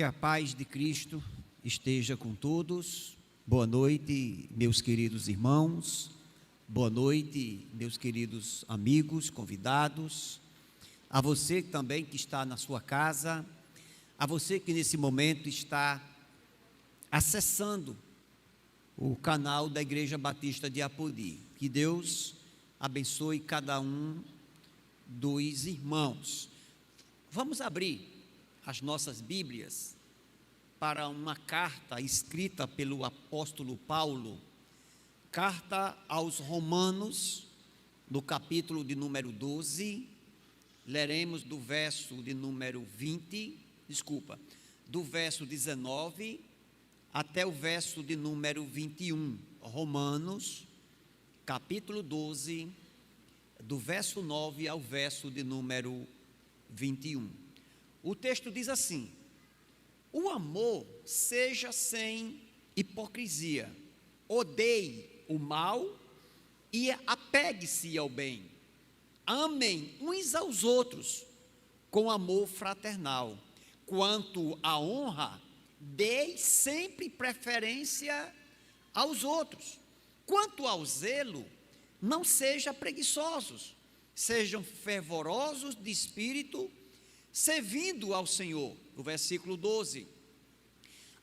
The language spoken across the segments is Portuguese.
Que a paz de Cristo esteja com todos. Boa noite, meus queridos irmãos. Boa noite, meus queridos amigos, convidados. A você também que está na sua casa, a você que nesse momento está acessando o canal da Igreja Batista de Apodi. Que Deus abençoe cada um dos irmãos. Vamos abrir as nossas Bíblias para uma carta escrita pelo apóstolo Paulo, carta aos Romanos, no capítulo de número 12, leremos do verso de número 19 até o verso de número 21, Romanos, capítulo 12, do verso 9 ao verso de número 21. O texto diz assim: o amor seja sem hipocrisia, odeie o mal e apegue-se ao bem. Amem uns aos outros com amor fraternal. Quanto à honra, dê sempre preferência aos outros. Quanto ao zelo, não sejam preguiçosos, sejam fervorosos de espírito, servindo ao Senhor. O versículo 12: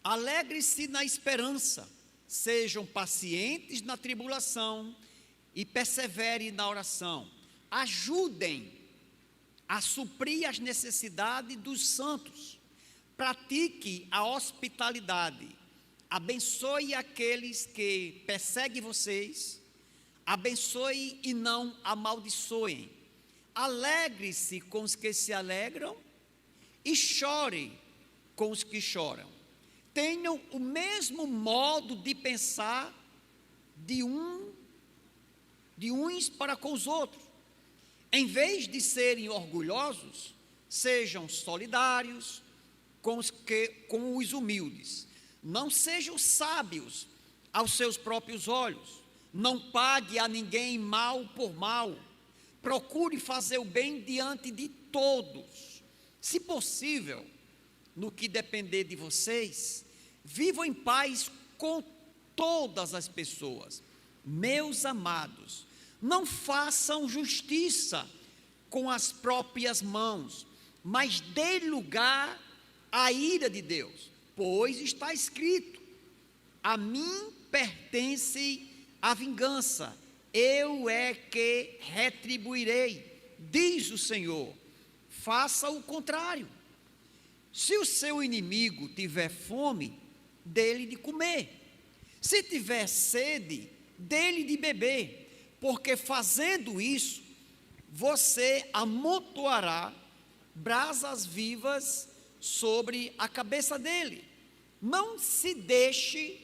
alegre-se na esperança, sejam pacientes na tribulação e perseverem na oração. Ajudem a suprir as necessidades dos santos. Pratique a hospitalidade. Abençoe aqueles que perseguem vocês. Abençoe e não amaldiçoem. Alegre-se com os que se alegram e chore com os que choram. Tenham o mesmo modo de pensar de uns para com os outros. Em vez de serem orgulhosos, sejam solidários com os humildes. Não sejam sábios aos seus próprios olhos. Não pague a ninguém mal por mal. Procure fazer o bem diante de todos. Se possível, no que depender de vocês, vivam em paz com todas as pessoas. Meus amados, não façam justiça com as próprias mãos, mas dê lugar à ira de Deus, pois está escrito: a mim pertence a vingança, eu é que retribuirei, diz o Senhor. Faça o contrário. Se o seu inimigo tiver fome, dê-lhe de comer. Se tiver sede, dê-lhe de beber, porque fazendo isso, você amontoará brasas vivas sobre a cabeça dele. Não se deixe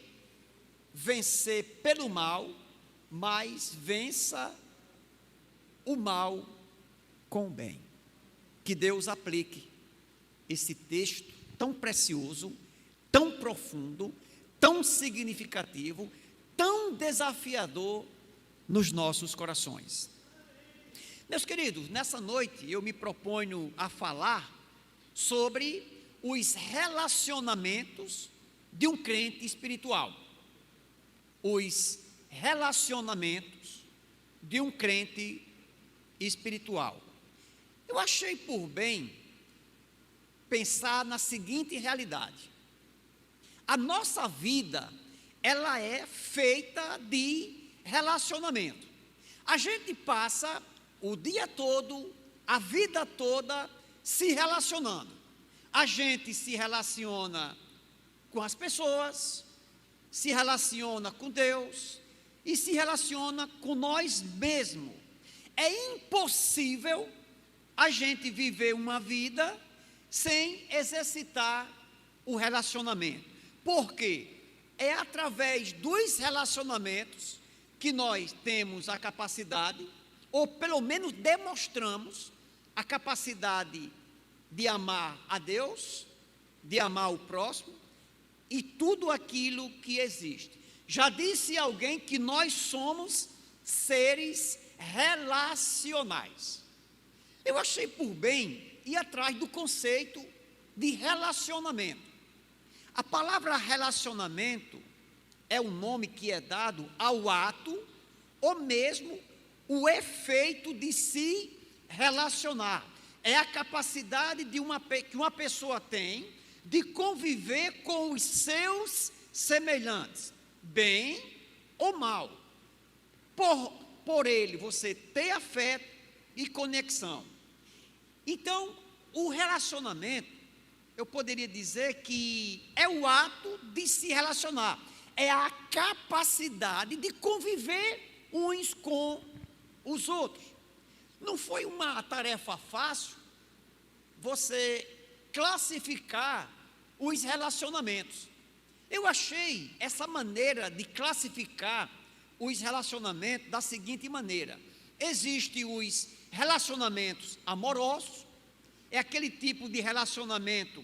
vencer pelo mal, mas vença o mal com o bem. Que Deus aplique esse texto tão precioso, tão profundo, tão significativo, tão desafiador nos nossos corações. Meus queridos, nessa noite eu me proponho a falar sobre os relacionamentos de um crente espiritual. Os relacionamentos de um crente espiritual. Eu achei por bem pensar na seguinte realidade: a nossa vida, ela é feita de relacionamento. A gente passa o dia todo, a vida toda se relacionando. A gente se relaciona com as pessoas, se relaciona com Deus e se relaciona com nós mesmos. É impossível a gente viver uma vida sem exercitar o relacionamento. Por quê? É através dos relacionamentos que nós temos a capacidade, ou pelo menos demonstramos a capacidade de amar a Deus, de amar o próximo e tudo aquilo que existe. Já disse alguém que nós somos seres relacionais. Eu achei por bem ir atrás do conceito de relacionamento. A palavra relacionamento é o nome que é dado ao ato, ou mesmo o efeito de se relacionar. É a capacidade que uma pessoa tem de conviver com os seus semelhantes, bem ou mal. Por ele, você ter afeto e conexão. Então, o relacionamento, eu poderia dizer que é o ato de se relacionar. É a capacidade de conviver uns com os outros. Não foi uma tarefa fácil você classificar os relacionamentos. Eu achei essa maneira de classificar os relacionamentos da seguinte maneira: existem os relacionamentos amorosos, é aquele tipo de relacionamento,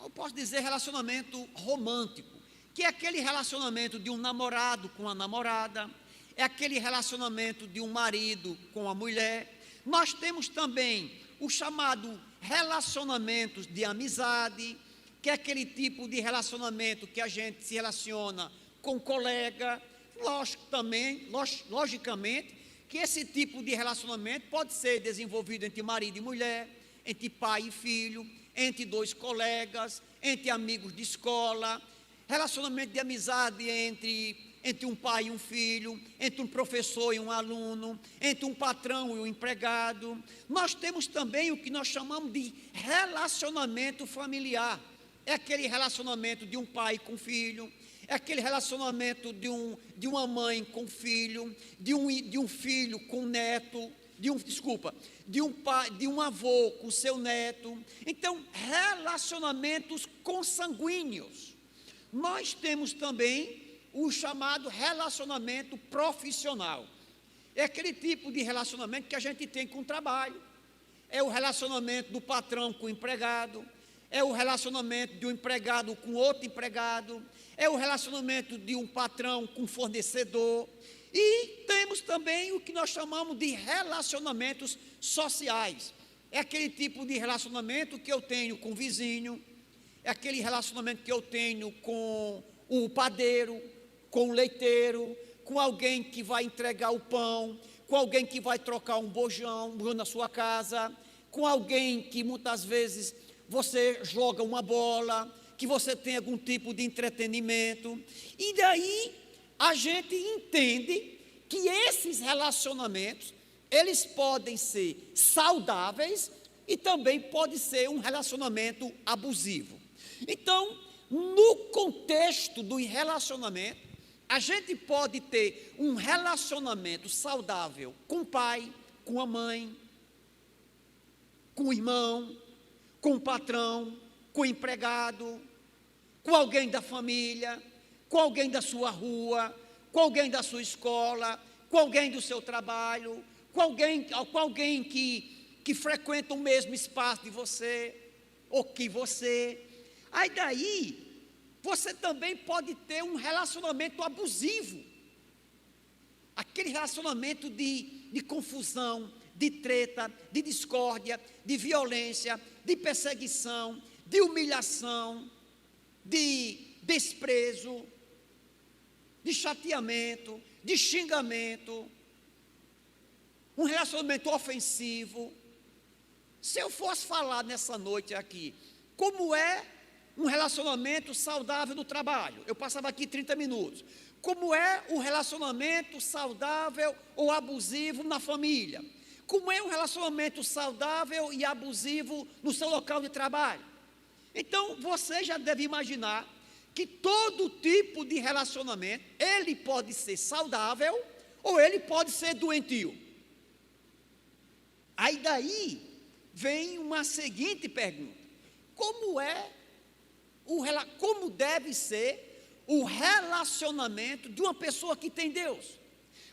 eu posso dizer relacionamento romântico, que é aquele relacionamento de um namorado com a namorada, é aquele relacionamento de um marido com a mulher. Nós temos também o chamado relacionamentos de amizade, que é aquele tipo de relacionamento que a gente se relaciona com colega. Logicamente, que esse tipo de relacionamento pode ser desenvolvido entre marido e mulher, entre pai e filho, entre dois colegas, entre amigos de escola, relacionamento de amizade entre um pai e um filho, entre um professor e um aluno, entre um patrão e um empregado. Nós temos também o que nós chamamos de relacionamento familiar. É aquele relacionamento de um pai com filho, é aquele relacionamento de uma mãe com filho, de um filho com neto, de um avô com seu neto. Então, relacionamentos consanguíneos. Nós temos também o chamado relacionamento profissional. É aquele tipo de relacionamento que a gente tem com o trabalho. É o relacionamento do patrão com o empregado, é o relacionamento de um empregado com outro empregado, é o relacionamento de um patrão com fornecedor. E temos também o que nós chamamos de relacionamentos sociais. É aquele tipo de relacionamento que eu tenho com o vizinho, é aquele relacionamento que eu tenho com o padeiro, com o leiteiro, com alguém que vai entregar o pão, com alguém que vai trocar um bojão na sua casa, com alguém que muitas vezes você joga uma bola, que você tem algum tipo de entretenimento. E daí a gente entende que esses relacionamentos, eles podem ser saudáveis e também pode ser um relacionamento abusivo. Então, no contexto do relacionamento, a gente pode ter um relacionamento saudável com o pai, com a mãe, com o irmão, com o patrão, com o empregado, com alguém da família, com alguém da sua rua, com alguém da sua escola, com alguém do seu trabalho, com alguém que frequenta o mesmo espaço de você, ou que você. Aí daí, você também pode ter um relacionamento abusivo, aquele relacionamento de confusão, de treta, de discórdia, de violência, de perseguição, de humilhação, de desprezo, de chateamento, de xingamento, um relacionamento ofensivo. Se eu fosse falar nessa noite aqui, como é um relacionamento saudável no trabalho, eu passava aqui 30 minutos. Como é um relacionamento saudável ou abusivo na família? Como é um relacionamento saudável e abusivo no seu local de trabalho? Então, você já deve imaginar que todo tipo de relacionamento, ele pode ser saudável ou ele pode ser doentio. Aí daí vem uma seguinte pergunta: como deve ser o relacionamento de uma pessoa que tem Deus?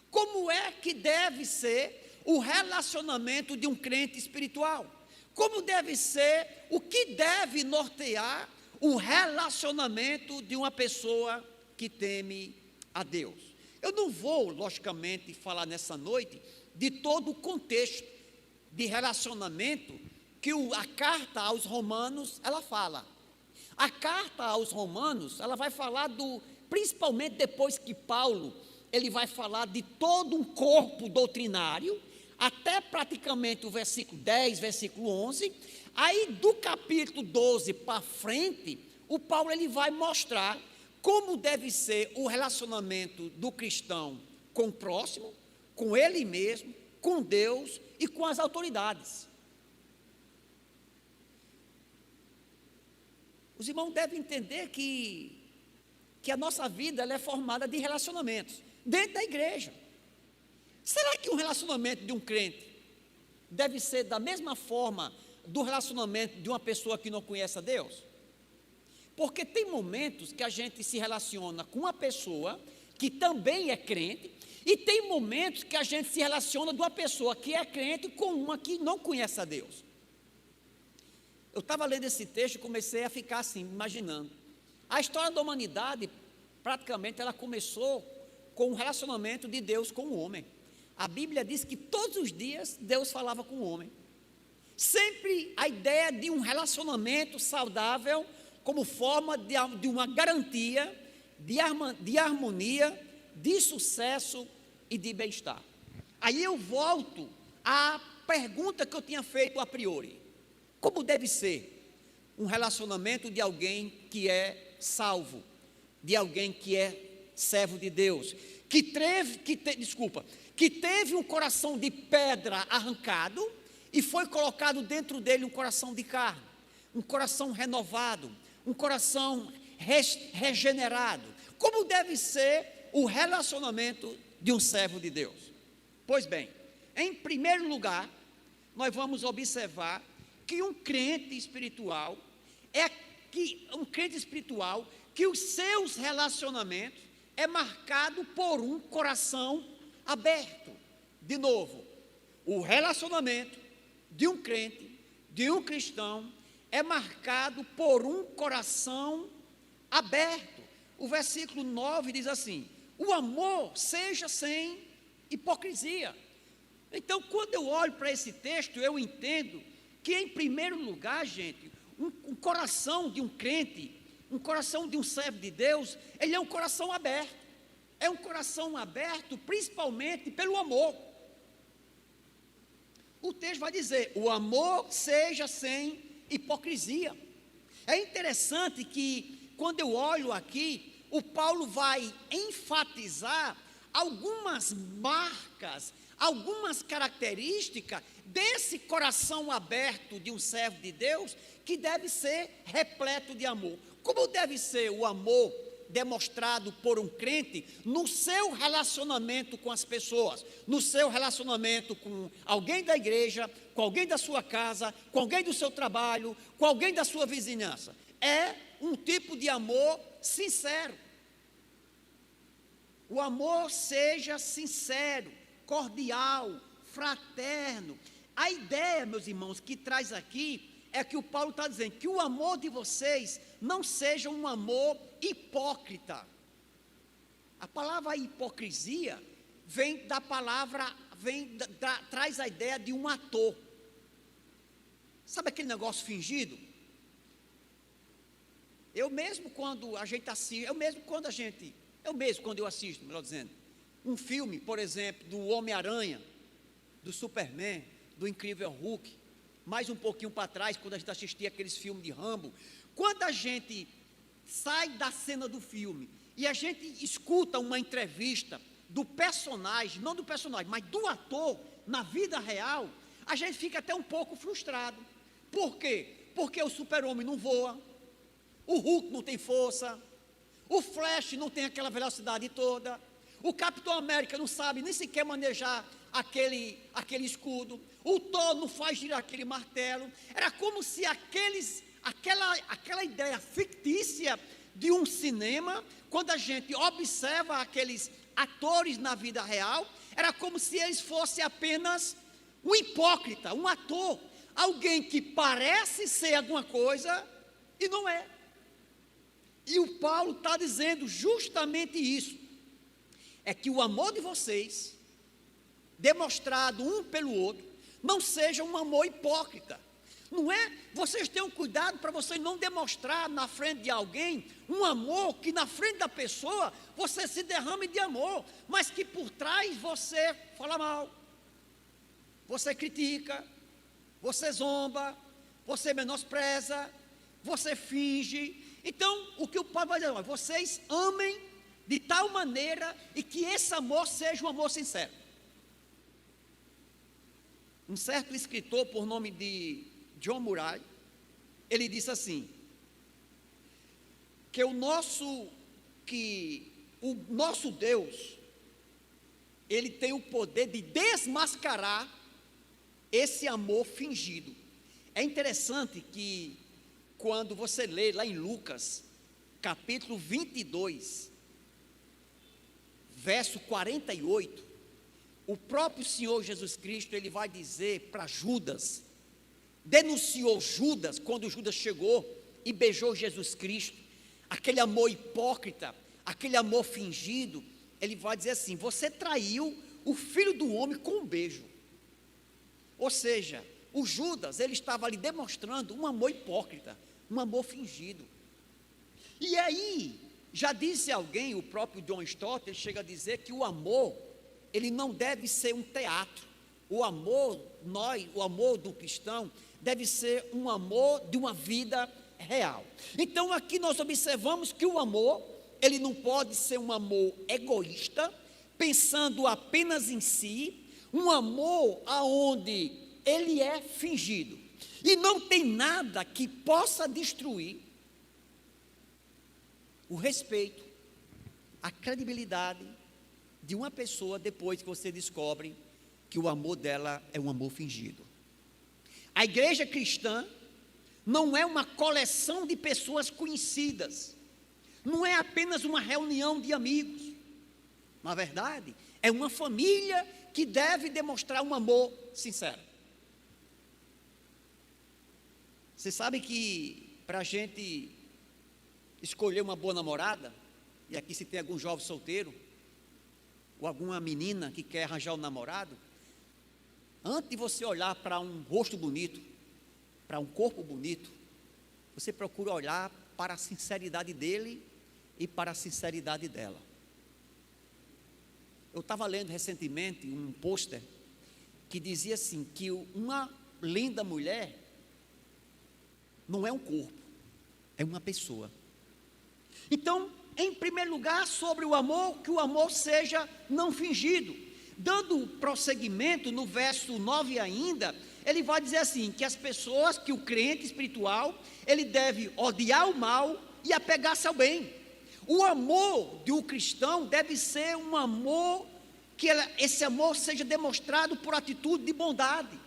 Como é que deve ser o relacionamento de um crente espiritual? Como deve ser, o que deve nortear o relacionamento de uma pessoa que teme a Deus? Eu não vou, logicamente, falar nessa noite de todo o contexto de relacionamento que a carta aos Romanos, ela fala. A carta aos Romanos, ela vai falar principalmente depois que Paulo, ele vai falar de todo um corpo doutrinário, até praticamente o versículo 10, versículo 11, aí do capítulo 12 para frente, o Paulo ele vai mostrar como deve ser o relacionamento do cristão com o próximo, com ele mesmo, com Deus e com as autoridades. Os irmãos devem entender que a nossa vida ela é formada de relacionamentos dentro da igreja. Será que um relacionamento de um crente deve ser da mesma forma do relacionamento de uma pessoa que não conhece a Deus? Porque tem momentos que a gente se relaciona com uma pessoa que também é crente, e tem momentos que a gente se relaciona de uma pessoa que é crente com uma que não conhece a Deus. Eu estava lendo esse texto e comecei a ficar assim, imaginando. A história da humanidade, praticamente, ela começou com um relacionamento de Deus com o homem. A Bíblia diz que todos os dias Deus falava com o homem. Sempre a ideia de um relacionamento saudável como forma de uma garantia de harmonia, de sucesso e de bem-estar. Aí eu volto à pergunta que eu tinha feito a priori. Como deve ser um relacionamento de alguém que é salvo, de alguém que é servo de Deus, que teve um coração de pedra arrancado e foi colocado dentro dele um coração de carne, um coração renovado, um coração regenerado. Como deve ser o relacionamento de um servo de Deus? Pois bem, em primeiro lugar, nós vamos observar que um crente espiritual que os seus relacionamentos é marcado por um coração aberto. De novo, o relacionamento de um crente, de um cristão, é marcado por um coração aberto. O versículo 9 diz assim: o amor seja sem hipocrisia. Então, quando eu olho para esse texto, eu entendo que, em primeiro lugar, gente, um coração de um crente, um coração de um servo de Deus, ele é um coração aberto. É um coração aberto principalmente pelo amor. O texto vai dizer: o amor seja sem hipocrisia. É interessante que, quando eu olho aqui, o Paulo vai enfatizar algumas marcas, algumas características desse coração aberto de um servo de Deus, que deve ser repleto de amor. Como deve ser o amor demonstrado por um crente no seu relacionamento com as pessoas, no seu relacionamento com alguém da igreja, com alguém da sua casa, com alguém do seu trabalho, com alguém da sua vizinhança? É um tipo de amor sincero. O amor seja sincero, cordial, fraterno. A ideia, meus irmãos, que traz aqui é que o Paulo está dizendo que o amor de vocês não seja um amor hipócrita. A palavra hipocrisia vem da palavra, traz a ideia de um ator. Sabe aquele negócio fingido? Eu mesmo quando eu assisto, melhor dizendo, um filme, por exemplo, do Homem-Aranha, do Superman, do Incrível Hulk, mais um pouquinho para trás, quando a gente assistia aqueles filmes de Rambo, quando a gente sai da cena do filme e a gente escuta uma entrevista do personagem, não do personagem, mas do ator, na vida real, a gente fica até um pouco frustrado. Por quê? Porque o Super-Homem não voa, o Hulk não tem força, o Flash não tem aquela velocidade toda, o Capitão América não sabe nem sequer manejar aquele escudo, o Thor não faz girar aquele martelo. Era como se aquela ideia fictícia de um cinema, quando a gente observa aqueles atores na vida real, era como se eles fossem apenas um hipócrita, um ator, alguém que parece ser alguma coisa e não é. E o Paulo está dizendo justamente isso, é que o amor de vocês, demonstrado um pelo outro, não seja um amor hipócrita, Não é? Vocês tenham cuidado para vocês não demonstrar na frente de alguém um amor que na frente da pessoa você se derrame de amor, mas que por trás você fala mal, você critica, você zomba, você menospreza, você finge. Então, o que o Pai vai dizer, vocês amem de tal maneira e que esse amor seja um amor sincero. Um certo escritor por nome de John Murray, ele disse assim, que o nosso Deus, ele tem o poder de desmascarar esse amor fingido. É interessante que quando você lê lá em Lucas, capítulo 22, verso 48, o próprio Senhor Jesus Cristo, ele vai dizer para Judas, denunciou Judas, quando Judas chegou e beijou Jesus Cristo, aquele amor hipócrita, aquele amor fingido, ele vai dizer assim, você traiu o Filho do Homem com um beijo. Ou seja, o Judas, ele estava ali demonstrando um amor hipócrita, um amor fingido. E aí, já disse alguém, o próprio John Stott, ele chega a dizer que o amor, ele não deve ser um teatro. O amor do cristão deve ser um amor de uma vida real. Então aqui nós observamos que o amor, ele não pode ser um amor egoísta, pensando apenas em si, um amor aonde ele é fingido. E não tem nada que possa destruir o respeito, a credibilidade de uma pessoa depois que você descobre que o amor dela é um amor fingido. A igreja cristã não é uma coleção de pessoas conhecidas, não é apenas uma reunião de amigos. Na verdade, é uma família que deve demonstrar um amor sincero. Você sabe que para a gente escolher uma boa namorada, e aqui se tem algum jovem solteiro, ou alguma menina que quer arranjar um namorado, antes de você olhar para um rosto bonito, para um corpo bonito, você procura olhar para a sinceridade dele e para a sinceridade dela. Eu estava lendo recentemente um pôster que dizia assim, que uma linda mulher não é um corpo, é uma pessoa. Então, em primeiro lugar, sobre o amor, que o amor seja não fingido. Dando prosseguimento no verso 9 ainda, ele vai dizer assim, que as pessoas, que o crente espiritual, ele deve odiar o mal e apegar-se ao bem. O amor de um cristão deve ser um amor, que esse amor seja demonstrado por atitude de bondade.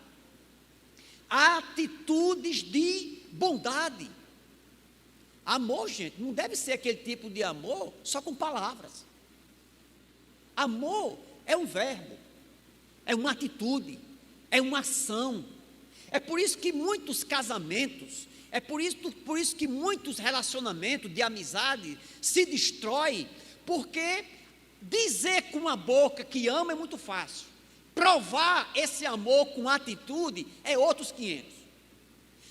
Atitudes de bondade. Amor, gente, não deve ser aquele tipo de amor só com palavras. Amor é um verbo, é uma atitude, é uma ação. É por isso que muitos casamentos, é por isso que muitos relacionamentos de amizade se destroem, porque dizer com a boca que ama é muito fácil. Provar esse amor com atitude é outros 500.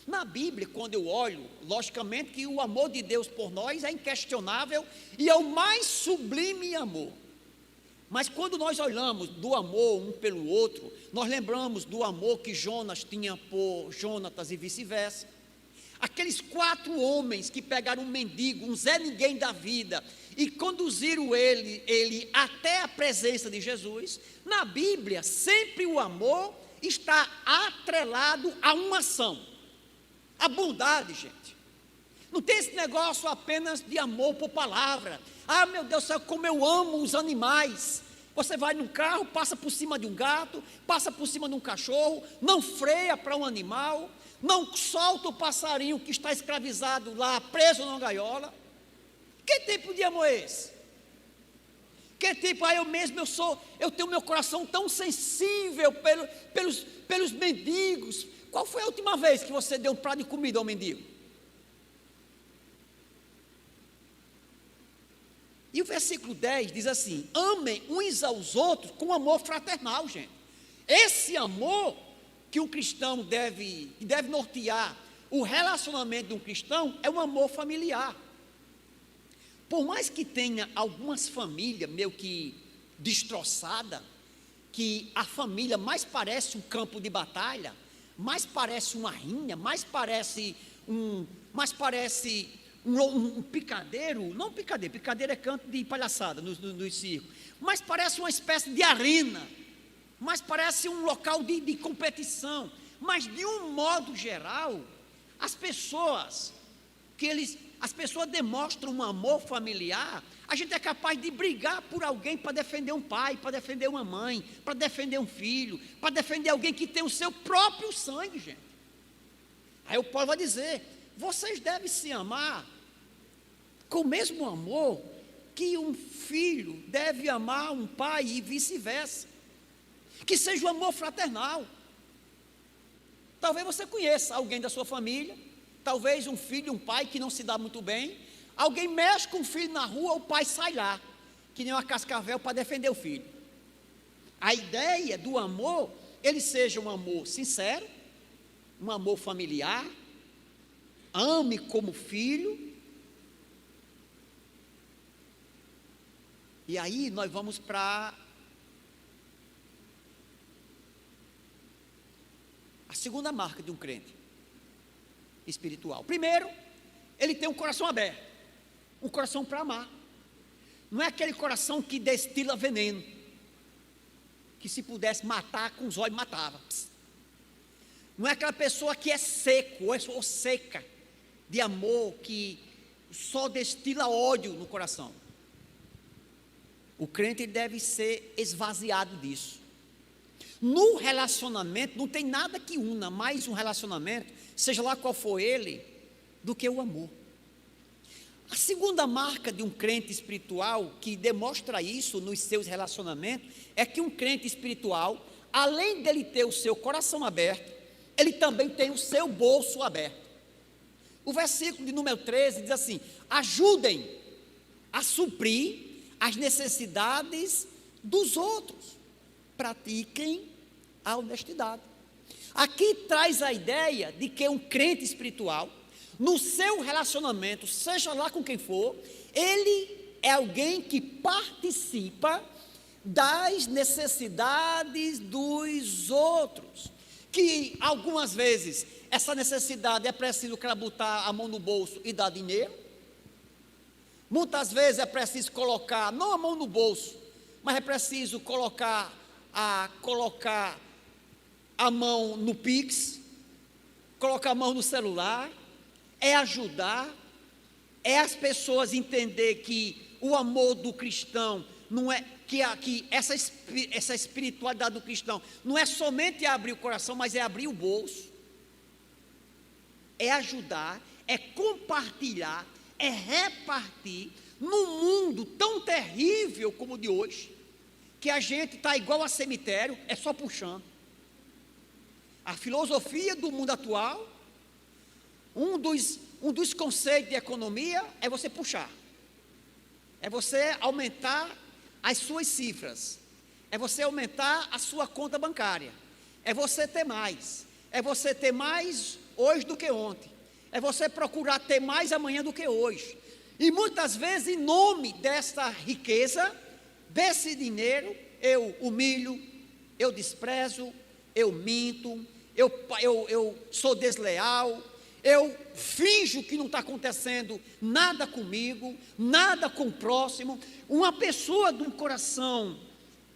Na Bíblia, quando eu olho, logicamente que o amor de Deus por nós é inquestionável e é o mais sublime amor. Mas quando nós olhamos do amor um pelo outro, nós lembramos do amor que Jonas tinha por Jonatas e vice-versa. Aqueles 4 homens que pegaram um mendigo, um Zé Ninguém da vida, e conduziram ele até a presença de Jesus. Na Bíblia, sempre o amor está atrelado a uma ação. A bondade, gente. Não tem esse negócio apenas de amor por palavra. Ah, meu Deus do céu, como eu amo os animais. Você vai num carro, passa por cima de um gato, passa por cima de um cachorro, não freia para um animal, não solta o passarinho que está escravizado lá, preso numa gaiola. Que tipo de amor é esse? Que tipo, eu tenho meu coração tão sensível pelos mendigos. Qual foi a última vez que você deu um prato de comida ao mendigo? E o versículo 10 diz assim, amem uns aos outros com amor fraternal, gente. Esse amor que um cristão deve nortear o relacionamento de um cristão é um amor familiar. Por mais que tenha algumas famílias meio que destroçadas, que a família mais parece um campo de batalha, mais parece uma rinha, mais parece um picadeiro, não picadeiro, picadeiro é canto de palhaçada nos circos, mas parece uma espécie de arena, mas parece um local de competição. Mas de um modo geral, as pessoas demonstram um amor familiar. A gente é capaz de brigar por alguém para defender um pai, para defender uma mãe, para defender um filho, para defender alguém que tem o seu próprio sangue, gente. Aí o Paulo vai dizer: vocês devem se amar com o mesmo amor que um filho deve amar um pai e vice-versa. Que seja o amor fraternal. Talvez você conheça alguém da sua família, talvez um filho, um pai que não se dá muito bem. Alguém mexe com o filho na rua, o pai sai lá, que nem uma cascavel, para defender o filho. A ideia do amor, ele seja um amor sincero, um amor familiar, ame como filho. E aí nós vamos para a segunda marca de um crente espiritual. Primeiro, ele tem um coração aberto, um coração para amar. Não é aquele coração que destila veneno, que se pudesse matar com os olhos matava. Não é aquela pessoa que é seco ou seca de amor, que só destila ódio no coração. O crente deve ser esvaziado disso. No relacionamento, não tem nada que una mais um relacionamento, seja lá qual for ele, do que o amor. A segunda marca de um crente espiritual, que demonstra isso nos seus relacionamentos, é que um crente espiritual, além dele ter o seu coração aberto, ele também tem o seu bolso aberto. O versículo de número 13 diz assim: ajudem a suprir as necessidades dos outros, pratiquem a honestidade. Aqui traz a ideia de que um crente espiritual, no seu relacionamento, seja lá com quem for, ele é alguém que participa das necessidades dos outros. Que algumas vezes essa necessidade é preciso o cara botar a mão no bolso e dar dinheiro. Muitas vezes é preciso colocar, não a mão no bolso, mas é preciso colocar a mão no Pix, colocar a mão no celular, é ajudar, é as pessoas entender que o amor do cristão não é, que essa espiritualidade do cristão não é somente abrir o coração, mas é abrir o bolso, é ajudar, é compartilhar, é repartir num mundo tão terrível como o de hoje, que a gente está igual a cemitério, é só puxando. A filosofia do mundo atual, um dos conceitos de economia é você puxar, é você aumentar as suas cifras, é você aumentar a sua conta bancária, é você ter mais hoje do que ontem, é você procurar ter mais amanhã do que hoje. E muitas vezes, em nome dessa riqueza, desse dinheiro, eu humilho, eu desprezo, eu minto, eu sou desleal, eu finjo que não está acontecendo nada comigo, nada com o próximo. Uma pessoa de um coração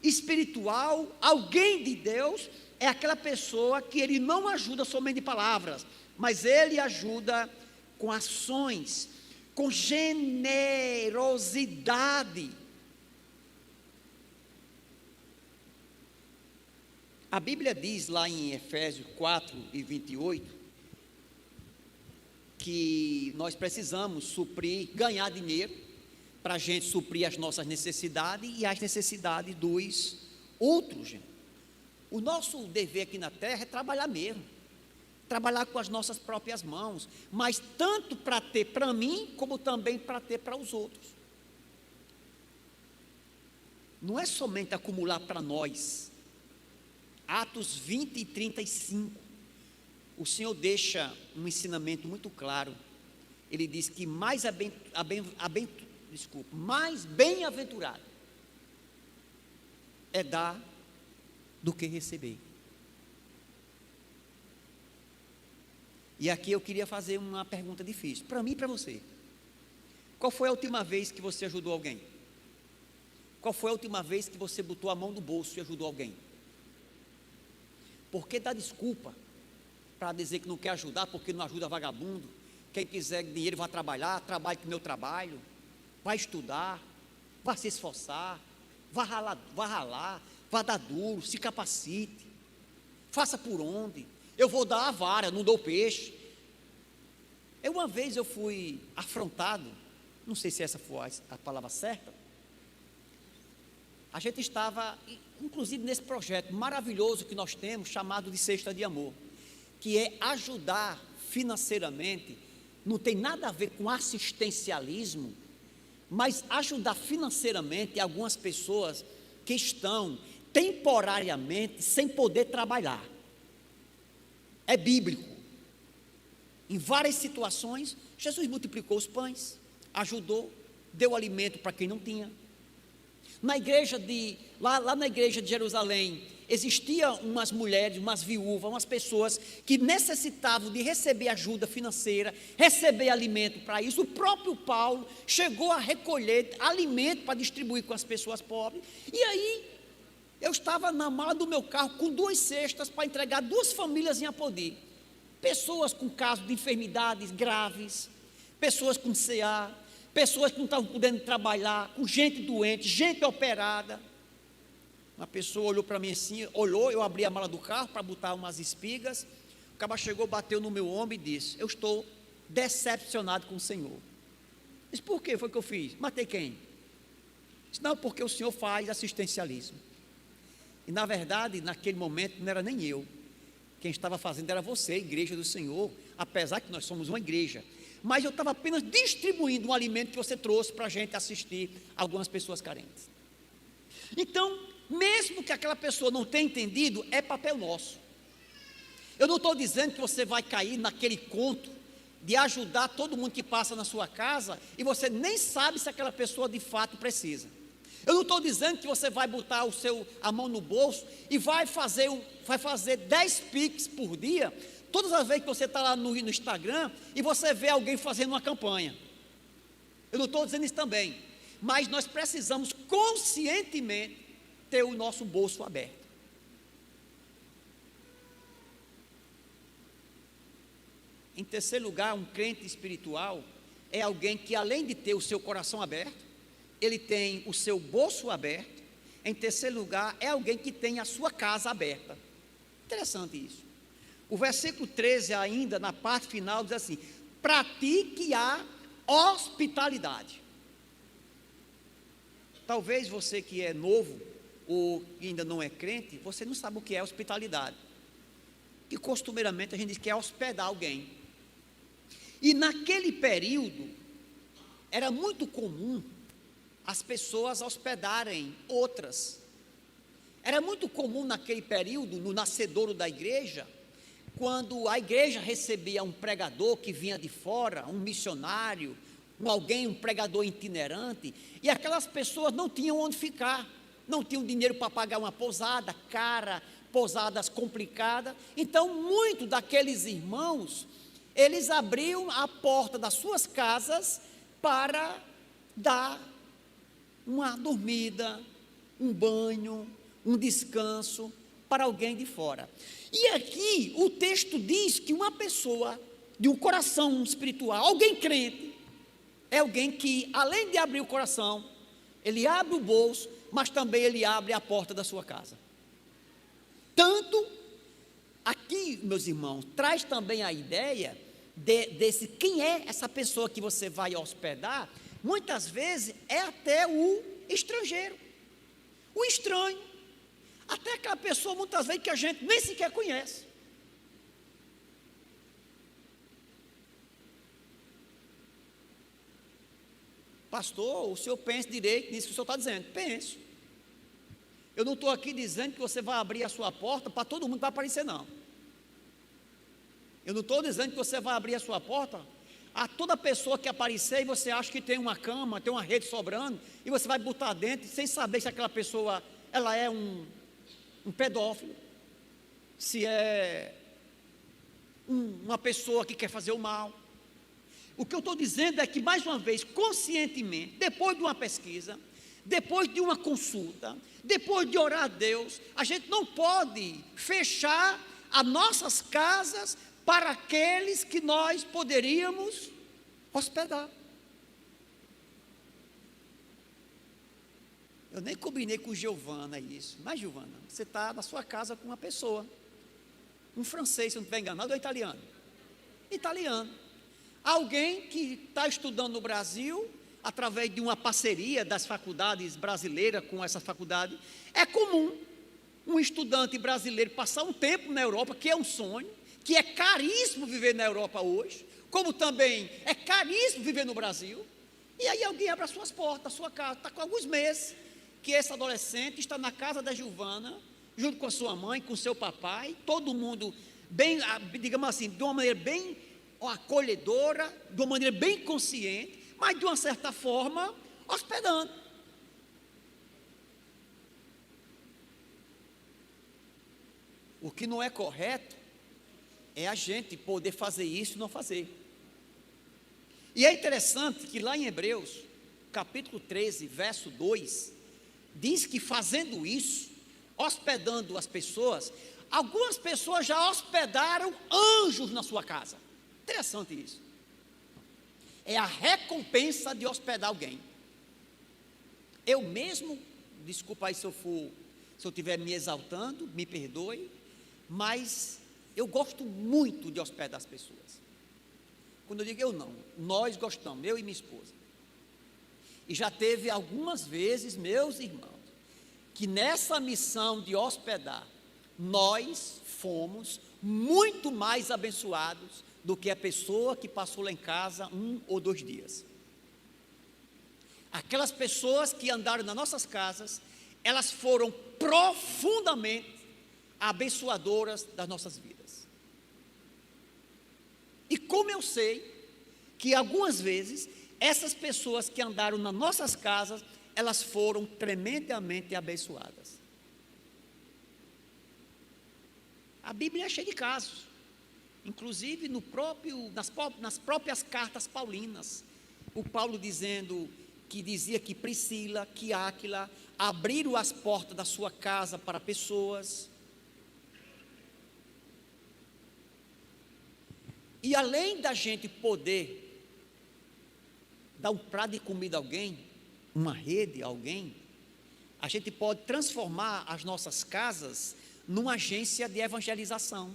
espiritual, alguém de Deus, é aquela pessoa que ele não ajuda somente de palavras, mas ele ajuda com ações, com generosidade. A Bíblia diz lá em Efésios 4:28, que nós precisamos ganhar dinheiro, para a gente suprir as nossas necessidades e as necessidades dos outros, gente. O nosso dever aqui na terra é trabalhar mesmo, trabalhar com as nossas próprias mãos, mas tanto para ter para mim, como também para ter para os outros. Não é somente acumular para nós, Atos 20 e 35, o Senhor deixa um ensinamento muito claro. Ele diz que mais bem-aventurado é dar do que receber. E aqui eu queria fazer uma pergunta difícil, para mim e para você. Qual foi a última vez que você ajudou alguém? Qual foi a última vez que você botou a mão no bolso e ajudou alguém? Por que dar desculpa para dizer que não quer ajudar, porque não ajuda vagabundo? Quem quiser dinheiro vai trabalhar, trabalhe com o meu trabalho, vai estudar, vai se esforçar, vai ralar, vai dar duro, se capacite, faça por onde. Eu vou dar a vara, não dou peixe. Uma vez eu fui afrontado, não sei se essa foi a palavra certa. A gente estava, inclusive, nesse projeto maravilhoso que nós temos, chamado de Cesta de Amor, que é ajudar financeiramente. Não tem nada a ver com assistencialismo, mas ajudar financeiramente algumas pessoas que estão temporariamente sem poder trabalhar. É bíblico. Em várias situações, Jesus multiplicou os pães, ajudou, deu alimento para quem não tinha. Lá na igreja de Jerusalém, existiam umas mulheres, umas viúvas, umas pessoas que necessitavam de receber ajuda financeira, receber alimento para isso. O próprio Paulo chegou a recolher alimento para distribuir com as pessoas pobres. E aí, eu estava na mala do meu carro com 2 cestas para entregar 2 famílias em Apodi. Pessoas com casos de enfermidades graves, pessoas com CA, pessoas que não estavam podendo trabalhar, com gente doente, gente operada. Uma pessoa olhou para mim assim, eu abri a mala do carro para botar umas espigas. O cara chegou, bateu no meu ombro e disse: eu estou decepcionado com o Senhor. Disse: por que foi que eu fiz? Matei quem? Disse: não, porque o Senhor faz assistencialismo. E na verdade, naquele momento, não era nem eu. Quem estava fazendo era você, a igreja do Senhor, apesar que nós somos uma igreja. Mas eu estava apenas distribuindo um alimento que você trouxe para a gente assistir algumas pessoas carentes. Então, mesmo que aquela pessoa não tenha entendido, é papel nosso. Eu não estou dizendo que você vai cair naquele conto de ajudar todo mundo que passa na sua casa e você nem sabe se aquela pessoa de fato precisa. Eu não estou dizendo que você vai botar a mão no bolso e vai fazer 10 Pix por dia, todas as vezes que você está lá no Instagram e você vê alguém fazendo uma campanha. Eu não estou dizendo isso também, mas nós precisamos conscientemente ter o nosso bolso aberto. Em terceiro lugar, um crente espiritual é alguém que, além de ter o seu coração aberto, ele tem o seu bolso aberto. Em terceiro lugar, é alguém que tem a sua casa aberta. Interessante isso. O versículo 13 ainda, na parte final, diz assim: pratique a hospitalidade. Talvez você que é novo, ou ainda não é crente, você não sabe o que é hospitalidade. Que costumeiramente a gente diz que é hospedar alguém. E naquele período, era muito comum as pessoas hospedarem outras. Era muito comum naquele período, no nascedouro da igreja, quando a igreja recebia um pregador que vinha de fora, um missionário, um pregador itinerante, e aquelas pessoas não tinham onde ficar, não tinham dinheiro para pagar uma pousada cara, pousadas complicadas. Então, muitos daqueles irmãos, eles abriam a porta das suas casas para dar uma dormida, um banho, um descanso para alguém de fora. E aqui o texto diz que uma pessoa de um coração espiritual, alguém crente, é alguém que, além de abrir o coração, ele abre o bolso, mas também ele abre a porta da sua casa. Tanto, aqui, meus irmãos, traz também a ideia desse quem é essa pessoa que você vai hospedar. Muitas vezes é até o estrangeiro, o estranho, até aquela pessoa muitas vezes que a gente nem sequer conhece. Pastor, o senhor pensa direito nisso que o senhor está dizendo? Penso. Eu não estou aqui dizendo que você vai abrir a sua porta para todo mundo que vai aparecer, não. Eu não estou dizendo que você vai abrir a sua porta a toda pessoa que aparecer e você acha que tem uma cama, tem uma rede sobrando, e você vai botar dentro sem saber se aquela pessoa ela é um pedófilo, se é uma pessoa que quer fazer o mal. O que eu estou dizendo é que, mais uma vez, conscientemente, depois de uma pesquisa, depois de uma consulta, depois de orar a Deus, a gente não pode fechar as nossas casas para aqueles que nós poderíamos hospedar. Eu nem combinei com Giovana isso, mas Giovana, você está na sua casa com uma pessoa, um francês, se eu não estiver enganado, ou italiano? Italiano. Alguém que está estudando no Brasil, através de uma parceria das faculdades brasileiras com essa faculdade. É comum um estudante brasileiro passar um tempo na Europa, que é um sonho, que é caríssimo viver na Europa hoje, como também é caríssimo viver no Brasil, e aí alguém abre as suas portas, a sua casa, está com alguns meses, que esse adolescente está na casa da Giovana, junto com a sua mãe, com o seu papai, todo mundo bem, digamos assim, de uma maneira bem acolhedora, de uma maneira bem consciente, mas de uma certa forma, hospedando. O que não é correto é a gente poder fazer isso e não fazer. E é interessante que lá em Hebreus, capítulo 13, verso 2, diz que fazendo isso, hospedando as pessoas, algumas pessoas já hospedaram anjos na sua casa. Interessante isso. É a recompensa de hospedar alguém. Eu mesmo, desculpa aí se eu estiver me exaltando, me perdoe, mas eu gosto muito de hospedar as pessoas. Quando eu digo eu não, nós gostamos, eu e minha esposa. E já teve algumas vezes, meus irmãos, que nessa missão de hospedar, nós fomos muito mais abençoados do que a pessoa que passou lá em casa 1 ou 2 dias. Aquelas pessoas que andaram nas nossas casas, elas foram profundamente abençoadoras das nossas vidas. E como eu sei que algumas vezes essas pessoas que andaram nas nossas casas, elas foram tremendamente abençoadas. A Bíblia é cheia de casos, inclusive nas próprias cartas paulinas, o Paulo dizia que Priscila, que Áquila abriram as portas da sua casa para pessoas. E além da gente poder dar um prato de comida a alguém, uma rede a alguém, a gente pode transformar as nossas casas numa agência de evangelização.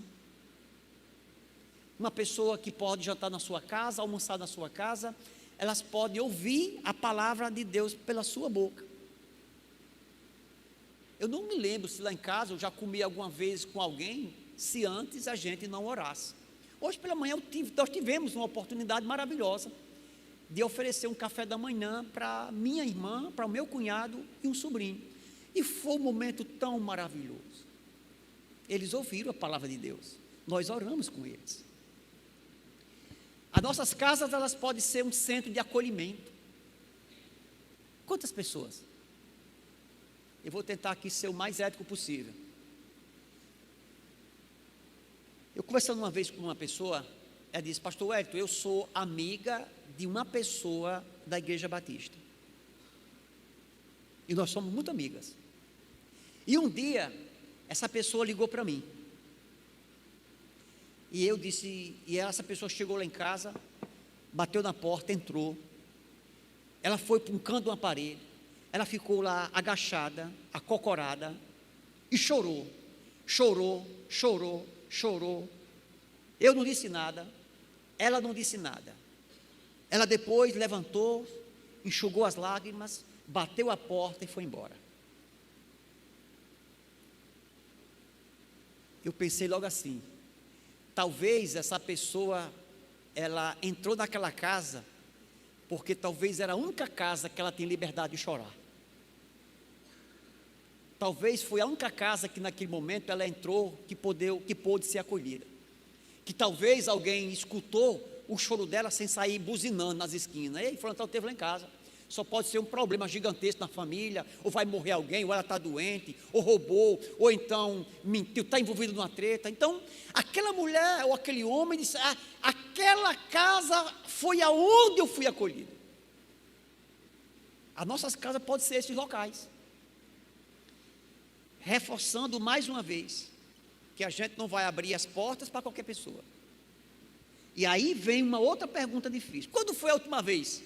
Uma pessoa que pode jantar na sua casa, almoçar na sua casa, elas podem ouvir a palavra de Deus pela sua boca. Eu não me lembro se lá em casa eu já comi alguma vez com alguém, se antes a gente não orasse. Hoje pela manhã nós tivemos uma oportunidade maravilhosa de oferecer um café da manhã para minha irmã, para o meu cunhado e um sobrinho. E foi um momento tão maravilhoso. Eles ouviram a palavra de Deus, nós oramos com eles. As nossas casas, elas podem ser um centro de acolhimento. Quantas pessoas? Eu vou tentar aqui ser o mais ético possível. Eu conversando uma vez com uma pessoa, ela disse: pastor Wellington, eu sou amiga de uma pessoa da Igreja Batista. E nós somos muito amigas. E um dia, essa pessoa ligou para mim. E eu disse, e essa pessoa chegou lá em casa, bateu na porta, entrou. Ela foi para um canto de uma parede, ela ficou lá agachada, acocorada, e chorou, chorou, chorou, chorou. Eu não disse nada, ela não disse nada. Ela depois levantou, enxugou as lágrimas, bateu a porta e foi embora. Eu pensei logo assim: talvez essa pessoa, ela entrou naquela casa, porque talvez era a única casa que ela tem liberdade de chorar. talvez foi a única casa que naquele momento ela entrou, que pôde ser acolhida. Que talvez alguém escutou o choro dela sem sair buzinando nas esquinas. Ei, fulano esteve lá em casa. Só pode ser um problema gigantesco na família, ou vai morrer alguém, ou ela está doente, ou roubou, ou então mentiu, está envolvido numa treta. Então, aquela mulher ou aquele homem disse: aquela casa foi aonde eu fui acolhido. As nossas casas podem ser esses locais. Reforçando mais uma vez, que a gente não vai abrir as portas para qualquer pessoa. E aí vem uma outra pergunta difícil: quando foi a última vez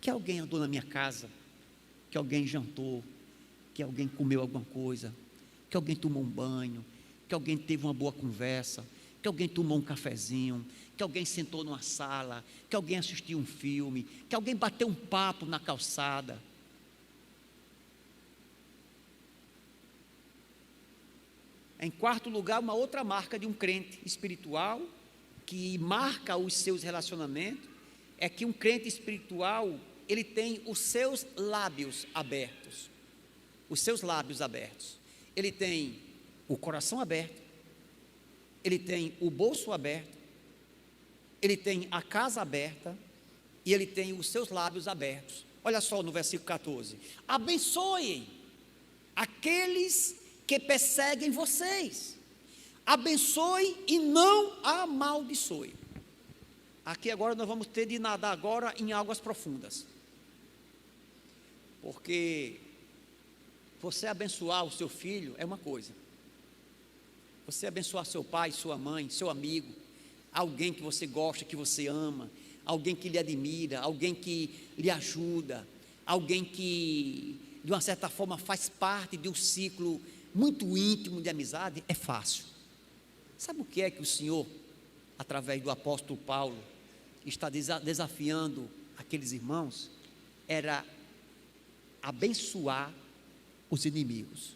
que alguém andou na minha casa, que alguém jantou, que alguém comeu alguma coisa, que alguém tomou um banho, que alguém teve uma boa conversa, que alguém tomou um cafezinho, que alguém sentou numa sala, que alguém assistiu um filme, que alguém bateu um papo na calçada? Em quarto lugar, uma outra marca de um crente espiritual, que marca os seus relacionamentos, é que um crente espiritual, ele tem os seus lábios abertos. Os seus lábios abertos. Ele tem o coração aberto, ele tem o bolso aberto, ele tem a casa aberta, e ele tem os seus lábios abertos. Olha só no versículo 14: abençoem aqueles que perseguem vocês, abençoe e não amaldiçoe. Aqui agora nós vamos ter de nadar agora em águas profundas, porque você abençoar o seu filho é uma coisa, você abençoar seu pai, sua mãe, seu amigo, alguém que você gosta, que você ama, alguém que lhe admira, alguém que lhe ajuda, alguém que de uma certa forma faz parte de um ciclo muito íntimo de amizade, é fácil. Sabe o que é que o Senhor, através do apóstolo Paulo, está desafiando aqueles irmãos? Era abençoar os inimigos.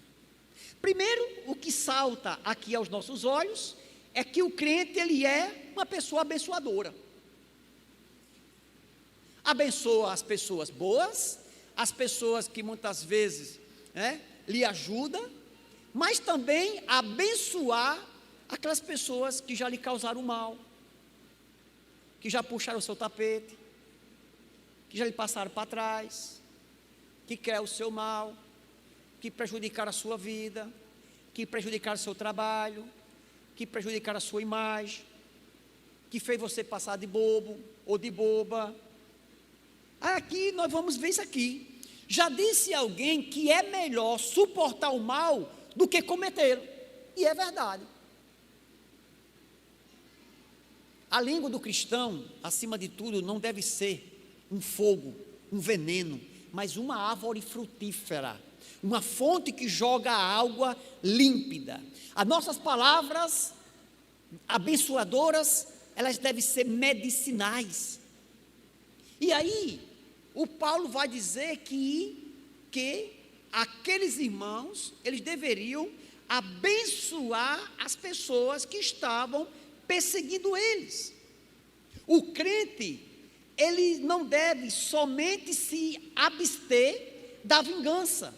Primeiro, o que salta aqui aos nossos olhos é que o crente, ele é uma pessoa abençoadora. Abençoa as pessoas boas, as pessoas que muitas vezes lhe ajudam, mas também abençoar aquelas pessoas que já lhe causaram mal, que já puxaram o seu tapete, que já lhe passaram para trás, que quer o seu mal, que prejudicaram a sua vida, que prejudicaram o seu trabalho, que prejudicaram a sua imagem, que fez você passar de bobo ou de boba. Aqui nós vamos ver isso aqui. Já disse alguém que é melhor suportar o mal do que cometê-lo, e é verdade. A língua do cristão, acima de tudo, não deve ser um fogo, um veneno, mas uma árvore frutífera, uma fonte que joga água límpida. As nossas palavras abençoadoras, elas devem ser medicinais. E aí, o Paulo vai dizer que aqueles irmãos, eles deveriam abençoar as pessoas que estavam perseguindo eles. O crente, ele não deve somente se abster da vingança.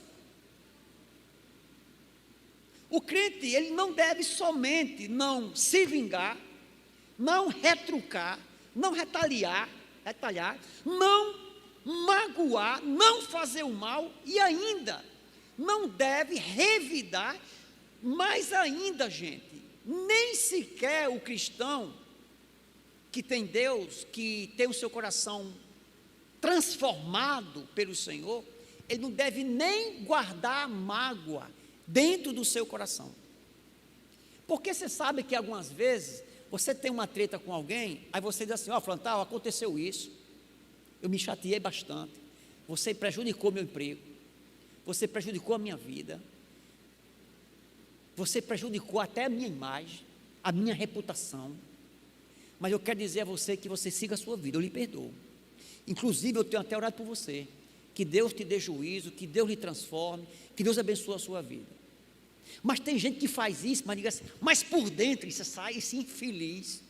O crente, ele não deve somente não se vingar, não retrucar, não retalhar, não magoar, não fazer o mal, e ainda não deve revidar. Mais ainda, gente, nem sequer o cristão que tem Deus, que tem o seu coração transformado pelo Senhor, ele não deve nem guardar mágoa dentro do seu coração. Porque você sabe que algumas vezes você tem uma treta com alguém, aí você diz assim: fulano, aconteceu isso, eu me chateei bastante, você prejudicou meu emprego, você prejudicou a minha vida, você prejudicou até a minha imagem, a minha reputação, mas eu quero dizer a você que você siga a sua vida, eu lhe perdoo. Inclusive eu tenho até orado por você, que Deus te dê juízo, que Deus lhe transforme, que Deus abençoe a sua vida. Mas tem gente que faz isso, mas diga assim, mas por dentro isso sai assim, infeliz.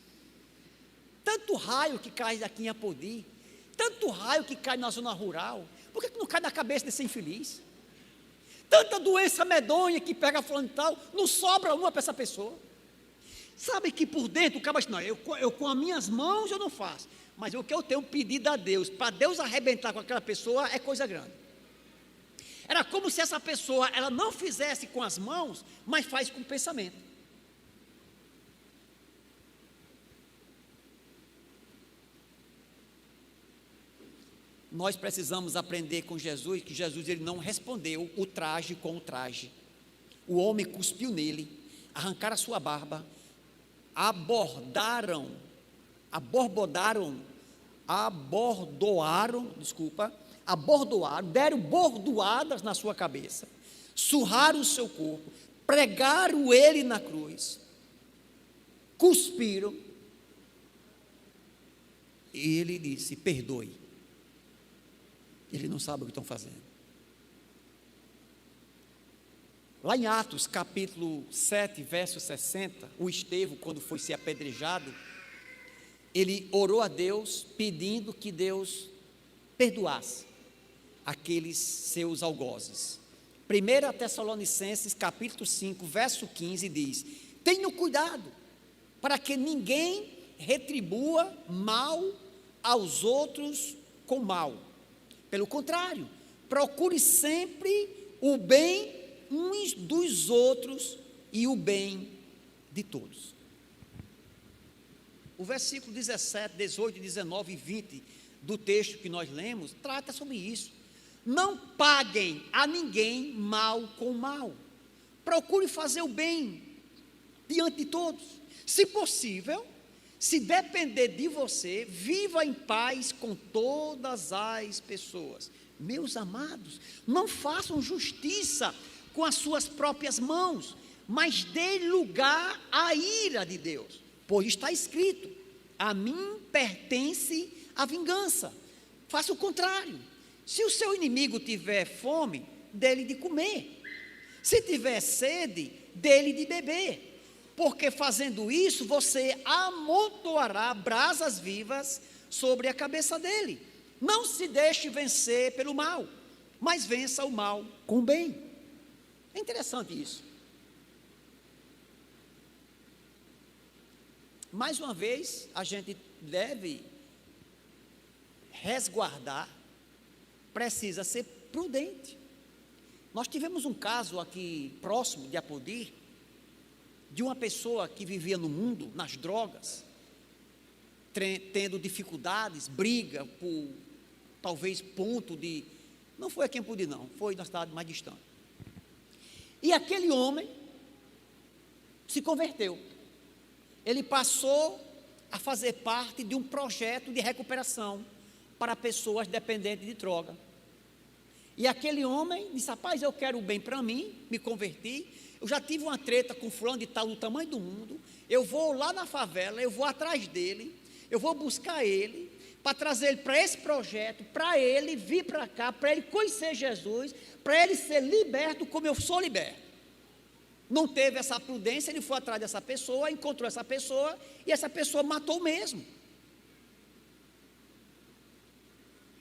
Tanto raio que cai daqui em Apodi, tanto raio que cai na zona rural, por que não cai na cabeça desse infeliz? Tanta doença medonha que pega fulano e tal, não sobra uma para essa pessoa. Sabe que por dentro o cara diz, não, eu com as minhas mãos eu não faço, mas o que eu tenho pedido a Deus, para Deus arrebentar com aquela pessoa, é coisa grande. Era como se essa pessoa, ela não fizesse com as mãos, mas faz com o pensamento. Nós precisamos aprender com Jesus, que Jesus ele não respondeu o traje com o traje. O homem cuspiu nele, arrancaram a sua barba, abordoaram, deram bordoadas na sua cabeça, surraram o seu corpo, pregaram ele na cruz, cuspiram, e ele disse, perdoe. Ele não sabe o que estão fazendo. Lá em Atos, capítulo 7, verso 60, o Estevão, quando foi ser apedrejado, ele orou a Deus, pedindo que Deus perdoasse aqueles seus algozes. 1 Tessalonicenses, capítulo 5, verso 15, diz, tenham cuidado, para que ninguém retribua mal aos outros com mal. Pelo contrário, procure sempre o bem uns dos outros e o bem de todos. O versículo 17, 18, 19 e 20 do texto que nós lemos, trata sobre isso. Não paguem a ninguém mal com mal. Procure fazer o bem diante de todos. Se possível, se depender de você, viva em paz com todas as pessoas. Meus amados, não façam justiça com as suas próprias mãos, mas dê lugar à ira de Deus, pois está escrito, a mim pertence a vingança. Faça o contrário. Se o seu inimigo tiver fome, dê-lhe de comer. Se tiver sede, dê-lhe de beber. Porque fazendo isso, você amontoará brasas vivas sobre a cabeça dele. Não se deixe vencer pelo mal, mas vença o mal com o bem. É interessante isso. Mais uma vez, a gente deve resguardar, precisa ser prudente. Nós tivemos um caso aqui próximo de Apodi, de uma pessoa que vivia no mundo, nas drogas, tendo dificuldades, briga por, talvez, ponto de... Não foi aqui em Apodi não, foi na cidade mais distante. E aquele homem se converteu. Ele passou a fazer parte de um projeto de recuperação para pessoas dependentes de droga. E aquele homem disse, rapaz, eu quero o bem para mim, me converti, eu já tive uma treta com fulano de tal, do tamanho do mundo, eu vou lá na favela, eu vou atrás dele, eu vou buscar ele, para trazer ele para esse projeto, para ele vir para cá, para ele conhecer Jesus, para ele ser liberto como eu sou liberto. Não teve essa prudência, ele foi atrás dessa pessoa, encontrou essa pessoa, e essa pessoa matou mesmo.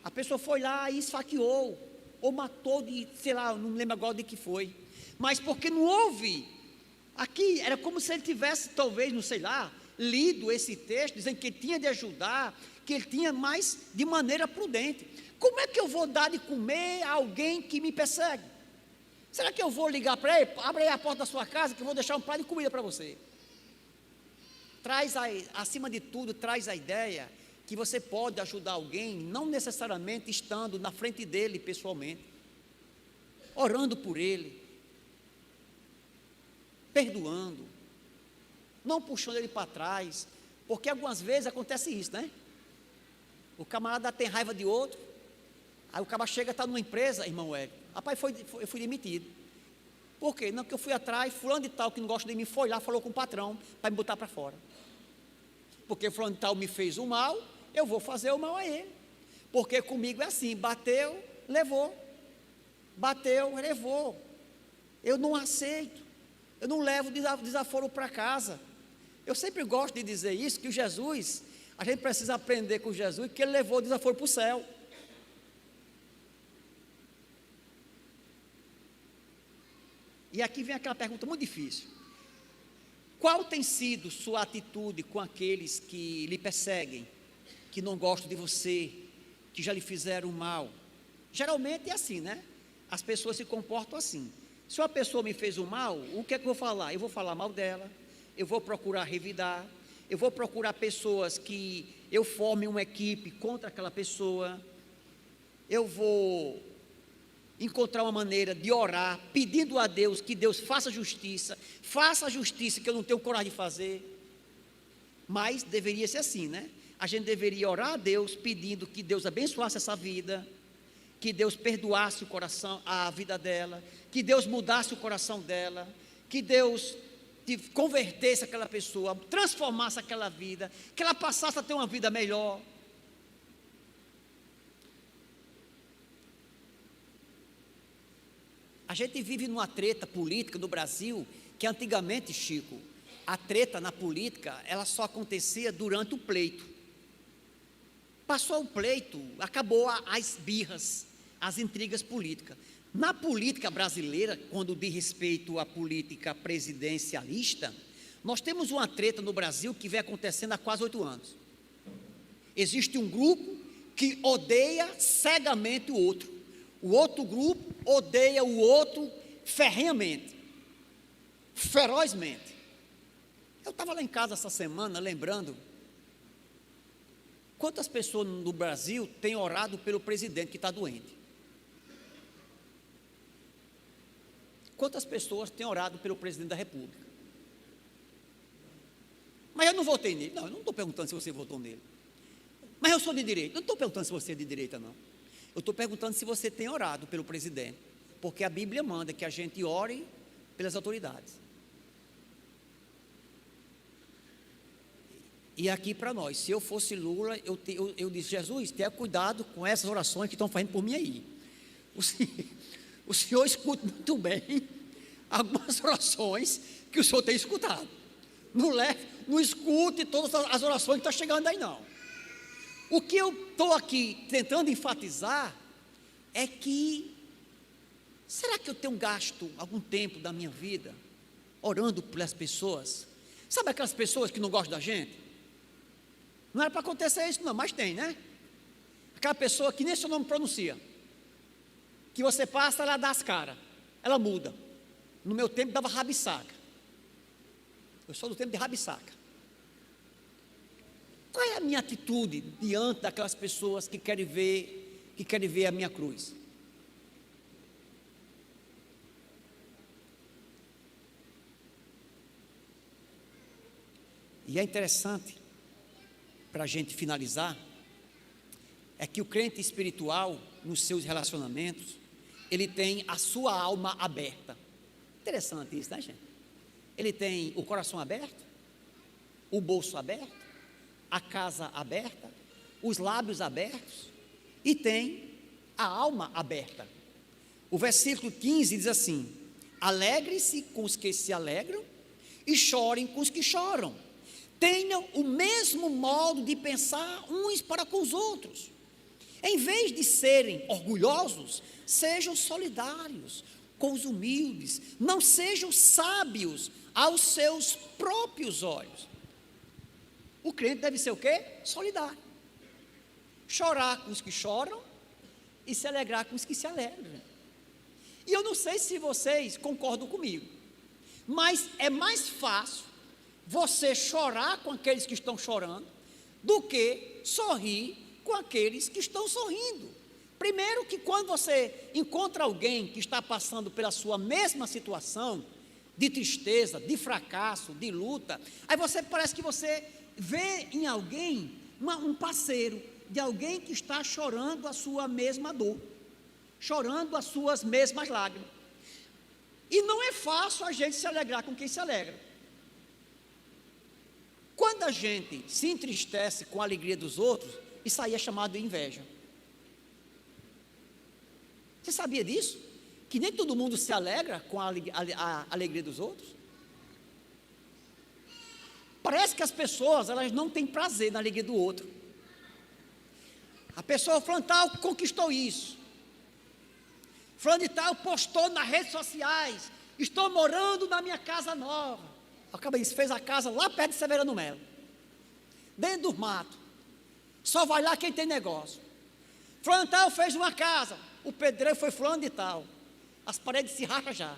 A pessoa foi lá e esfaqueou, ou matou de, sei lá, não lembro agora de que foi, mas porque não houve, aqui era como se ele tivesse, talvez, não sei lá, lido esse texto, dizendo que ele tinha de ajudar, que ele tinha mais de maneira prudente. Como é que eu vou dar de comer a alguém que me persegue? Será que eu vou ligar para ele, abre aí a porta da sua casa, que eu vou deixar um prato de comida para você? Acima de tudo, traz a ideia que você pode ajudar alguém, não necessariamente estando na frente dele pessoalmente, orando por ele, perdoando, não puxando ele para trás, porque algumas vezes acontece isso, né? O camarada tem raiva de outro, aí o camarada chega, está numa empresa, irmão Hélio, rapaz, eu fui demitido. Por quê? Não, porque eu fui atrás, fulano de tal que não gosta de mim, foi lá, falou com o patrão, para me botar para fora. Porque fulano de tal me fez o mal, eu vou fazer o mal a ele. Porque comigo é assim, bateu, levou. Bateu, levou. Eu não aceito. Eu não levo desaforo para casa. Eu sempre gosto de dizer isso, que o Jesus, a gente precisa aprender com Jesus, que ele levou o desaforo para o céu. E aqui vem aquela pergunta muito difícil. Qual tem sido sua atitude com aqueles que lhe perseguem, que não gostam de você, que já lhe fizeram mal? Geralmente é assim, né? As pessoas se comportam assim. Se uma pessoa me fez um mal, o que é que eu vou falar? Eu vou falar mal dela, eu vou procurar revidar, eu vou procurar pessoas que eu forme uma equipe contra aquela pessoa, eu vou encontrar uma maneira de orar, pedindo a Deus que Deus faça a justiça que eu não tenho coragem de fazer. Mas deveria ser assim, né? A gente deveria orar a Deus, pedindo que Deus abençoasse essa vida, que Deus perdoasse o coração, a vida dela, que Deus mudasse o coração dela, que Deus convertesse aquela pessoa, transformasse aquela vida, que ela passasse a ter uma vida melhor. A gente vive numa treta política no Brasil, que antigamente, Chico, a treta na política, ela só acontecia durante o pleito. Passou o pleito, acabou as birras, as intrigas políticas. Na política brasileira, quando diz respeito à política presidencialista, nós temos uma treta no Brasil que vem acontecendo há quase 8 anos. Existe um grupo que odeia cegamente o outro. O outro grupo odeia o outro ferrenhamente, ferozmente. Eu estava lá em casa essa semana, lembrando, quantas pessoas no Brasil têm orado pelo presidente que está doente? Quantas pessoas têm orado pelo presidente da República? Mas eu não votei nele. Não, eu não estou perguntando se você votou nele. Mas eu sou de direita. Eu não estou perguntando se você é de direita, não. Eu estou perguntando se você tem orado pelo presidente. Porque a Bíblia manda que a gente ore pelas autoridades. E aqui para nós, se eu fosse Lula, eu disse: Jesus, tenha cuidado com essas orações que estão fazendo por mim aí. O senhor escuta muito bem algumas orações que o senhor tem escutado. Não escute todas as orações que estão chegando aí, não. O que eu estou aqui tentando enfatizar é que, será que eu tenho gasto algum tempo da minha vida orando pelas pessoas? Sabe aquelas pessoas que não gostam da gente? Não era para acontecer isso não, mas tem, né? Aquela pessoa que nem seu nome pronuncia, que você passa, ela dá as caras, ela muda. No meu tempo dava rabisaca. Eu sou do tempo de rabisaca. Qual é a minha atitude diante daquelas pessoas que querem ver a minha cruz? E é interessante, para a gente finalizar, é que o crente espiritual, nos seus relacionamentos, ele tem a sua alma aberta. Interessante isso, né, gente? Ele tem o coração aberto, o bolso aberto, a casa aberta, os lábios abertos e tem a alma aberta. O versículo 15 diz assim: alegre-se com os que se alegram e chorem com os que choram. Tenham o mesmo modo de pensar uns para com os outros. Em vez de serem orgulhosos, sejam solidários com os humildes. Não sejam sábios aos seus próprios olhos. O crente deve ser o quê? Solidário. Chorar com os que choram e se alegrar com os que se alegram. E eu não sei se vocês concordam comigo, mas é mais fácil você chorar com aqueles que estão chorando do que sorrir com aqueles que estão sorrindo. Primeiro que quando você encontra alguém que está passando pela sua mesma situação, de tristeza, de fracasso, de luta, aí parece que você vê em alguém um parceiro, de alguém que está chorando a sua mesma dor, chorando as suas mesmas lágrimas. E não é fácil a gente se alegrar com quem se alegra. Quando a gente se entristece com a alegria dos outros, isso aí é chamado de inveja. Você sabia disso? Que nem todo mundo se alegra com a alegria dos outros? Parece que as pessoas, elas não têm prazer na alegria do outro. A pessoa fulano de tal conquistou isso. Fulano de tal postou nas redes sociais estou morando na minha casa nova. Acaba isso, fez a casa lá perto de Severiano Melo, dentro do mato. Só vai lá quem tem negócio. Fulano de tal fez uma casa, o pedreiro foi fulano de tal. As paredes se racham já,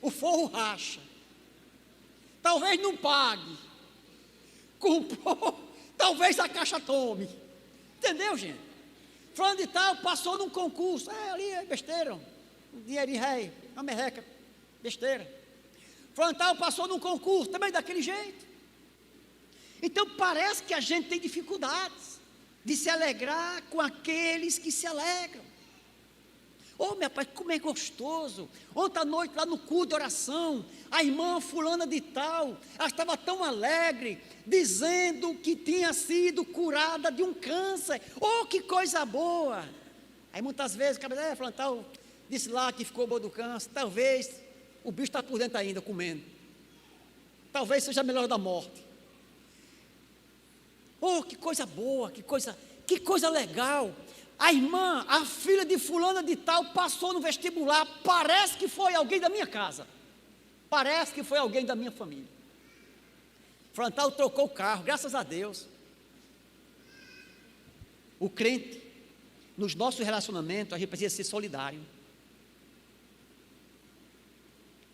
o forro racha. Talvez não pague. Comprou, talvez a caixa tome. Entendeu, gente? Fulano de tal passou num concurso. Ali é besteira. Um dinheirinho rei, uma merreca. Besteira. Fulano de tal passou num concurso, também daquele jeito. Então parece que a gente tem dificuldades de se alegrar com aqueles que se alegram. Meu pai, como é gostoso. Ontem à noite, lá no culto de oração, a irmã fulana de tal, ela estava tão alegre, dizendo que tinha sido curada de um câncer. Que coisa boa. Aí muitas vezes, fulano de tal, disse lá que ficou boa do câncer. Talvez o bicho está por dentro ainda, comendo. Talvez seja melhor da morte. Que coisa boa, que coisa legal. A irmã, a filha de fulana de tal, passou no vestibular. Parece que foi alguém da minha casa. Parece que foi alguém da minha família. Fulana de tal trocou o carro, graças a Deus. O crente, nos nossos relacionamentos, a gente precisa ser solidário.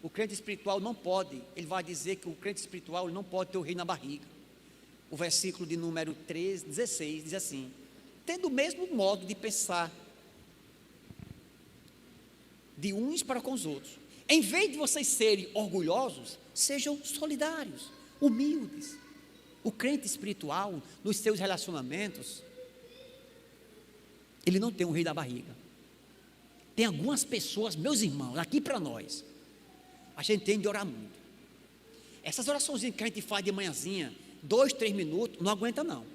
O crente espiritual não pode, ele vai dizer que o crente espiritual não pode ter o rei na barriga. O versículo de número 16 diz assim: tendo o mesmo modo de pensar de uns para com os outros. Em vez de vocês serem orgulhosos, sejam solidários, humildes. O crente espiritual, nos seus relacionamentos, ele não tem um rei da barriga. Tem algumas pessoas, meus irmãos, aqui para nós, a gente tem de orar muito. Essas oraçõezinhas que a gente faz de manhãzinha, 2, 3 minutos, não aguenta não.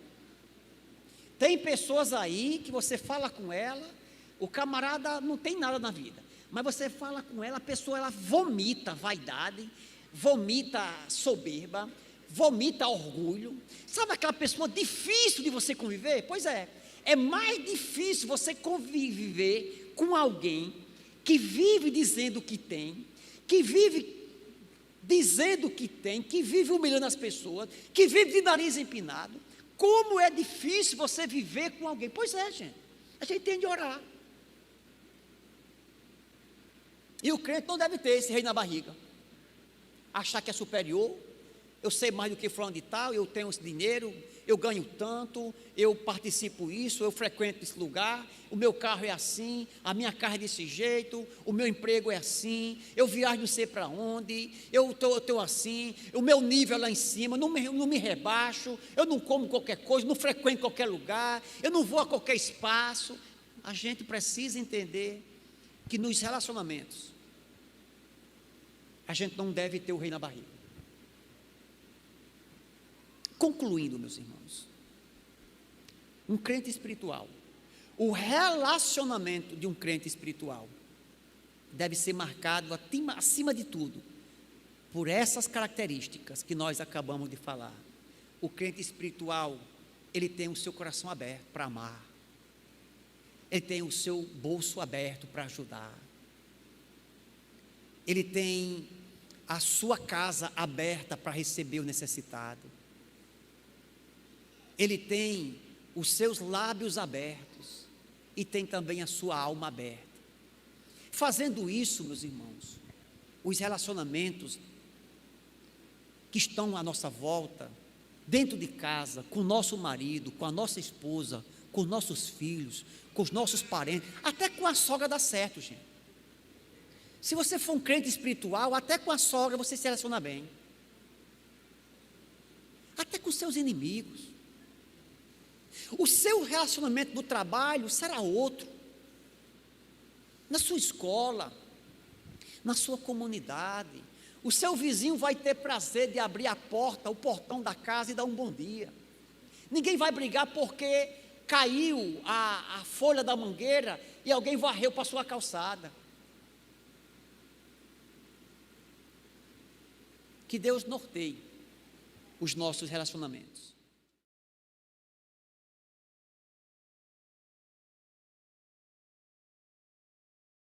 Tem pessoas aí que você fala com ela, o camarada não tem nada na vida, mas você fala com ela, a pessoa ela vomita vaidade, vomita soberba, vomita orgulho. Sabe aquela pessoa difícil de você conviver? Pois é mais difícil você conviver com alguém que vive dizendo que tem, que vive dizendo que tem, que vive humilhando as pessoas, que vive de nariz empinado. Como é difícil você viver com alguém. Pois é, gente, a gente tem de orar. E o crente não deve ter esse rei na barriga, achar que é superior. Eu sei mais do que fulano de tal, eu tenho esse dinheiro, eu ganho tanto, eu participo isso, eu frequento esse lugar, o meu carro é assim, a minha casa é desse jeito, o meu emprego é assim, eu viajo não sei para onde, eu estou assim, o meu nível é lá em cima, não me rebaixo, eu não como qualquer coisa, não frequento qualquer lugar, eu não vou a qualquer espaço. A gente precisa entender que nos relacionamentos, a gente não deve ter o rei na barriga. Concluindo, meus irmãos, um crente espiritual, o relacionamento de um crente espiritual deve ser marcado, acima de tudo, por essas características que nós acabamos de falar. O crente espiritual, ele tem o seu coração aberto para amar, ele tem o seu bolso aberto para ajudar, ele tem a sua casa aberta para receber o necessitado, ele tem os seus lábios abertos e tem também a sua alma aberta. Fazendo isso, meus irmãos, os relacionamentos que estão à nossa volta, dentro de casa, com o nosso marido, com a nossa esposa, com os nossos filhos, com os nossos parentes, até com a sogra dá certo, gente. Se você for um crente espiritual, até com a sogra você se relaciona bem. Até com seus inimigos. O seu relacionamento no trabalho será outro. Na sua escola, na sua comunidade, o seu vizinho vai ter prazer de abrir a porta, o portão da casa e dar um bom dia. Ninguém vai brigar porque caiu a folha da mangueira e alguém varreu para a sua calçada. Que Deus norteie os nossos relacionamentos.